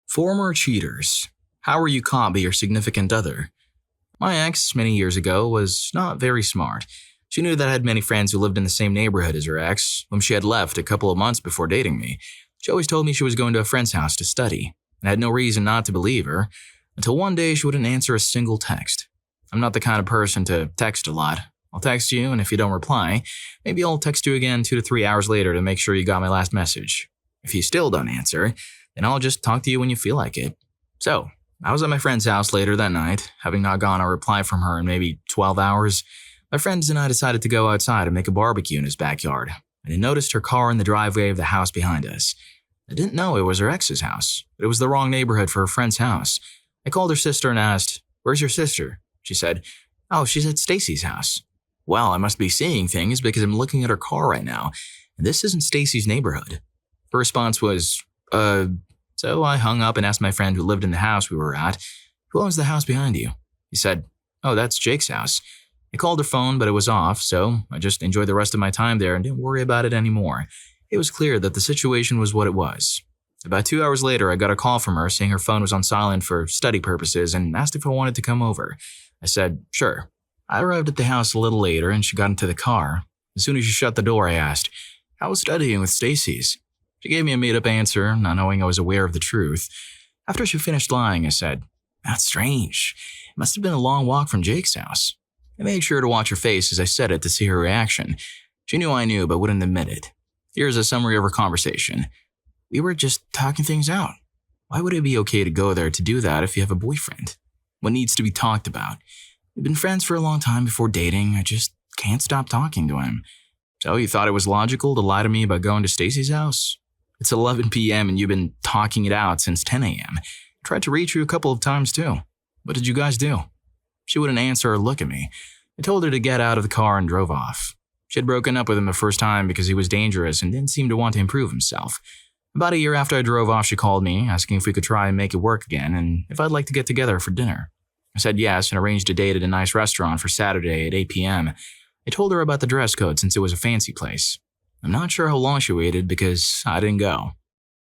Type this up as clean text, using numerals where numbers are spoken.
Former cheaters. How were you caught by your significant other? My ex, many years ago, was not very smart. She knew that I had many friends who lived in the same neighborhood as her ex, whom she had left a couple of months before dating me. She always told me she was going to a friend's house to study, and I had no reason not to believe her, until one day she wouldn't answer a single text. I'm not the kind of person to text a lot. I'll text you, and if you don't reply, maybe I'll text you again 2 to 3 hours later to make sure you got my last message. If you still don't answer, then I'll just talk to you when you feel like it. So, I was at my friend's house later that night, having not gotten a reply from her in maybe 12 hours. My friends and I decided to go outside and make a barbecue in his backyard, and I noticed her car in the driveway of the house behind us. I didn't know it was her ex's house, but it was the wrong neighborhood for her friend's house. I called her sister and asked, "Where's your sister?" She said, "Oh, she's at Stacy's house." Well, I must be seeing things because I'm looking at her car right now, and this isn't Stacy's neighborhood. Her response was, So I hung up and asked my friend who lived in the house we were at, "Who owns the house behind you?" He said, "Oh, that's Jake's house." I called her phone, but it was off, so I just enjoyed the rest of my time there and didn't worry about it anymore. It was clear that the situation was what it was. About 2 hours later, I got a call from her saying her phone was on silent for study purposes and asked if I wanted to come over. I said, sure. I arrived at the house a little later and she got into the car. As soon as she shut the door, I asked, "How was studying with Stacy's?" She gave me a made-up answer, not knowing I was aware of the truth. After she finished lying, I said, "That's strange. It must have been a long walk from Jake's house." I made sure to watch her face as I said it to see her reaction. She knew I knew but wouldn't admit it. Here's a summary of our conversation. We were just talking things out. Why would it be okay to go there to do that if you have a boyfriend? What needs to be talked about? We've been friends for a long time before dating. I just can't stop talking to him. So you thought it was logical to lie to me about going to Stacy's house? It's 11 p.m. and you've been talking it out since 10 a.m. I tried to reach you a couple of times too. What did you guys do? She wouldn't answer or look at me. I told her to get out of the car and drove off. She had broken up with him the first time because he was dangerous and didn't seem to want to improve himself. About a year after I drove off, she called me, asking if we could try and make it work again and if I'd like to get together for dinner. I said yes and arranged a date at a nice restaurant for Saturday at 8 p.m. I told her about the dress code since it was a fancy place. I'm not sure how long she waited because I didn't go.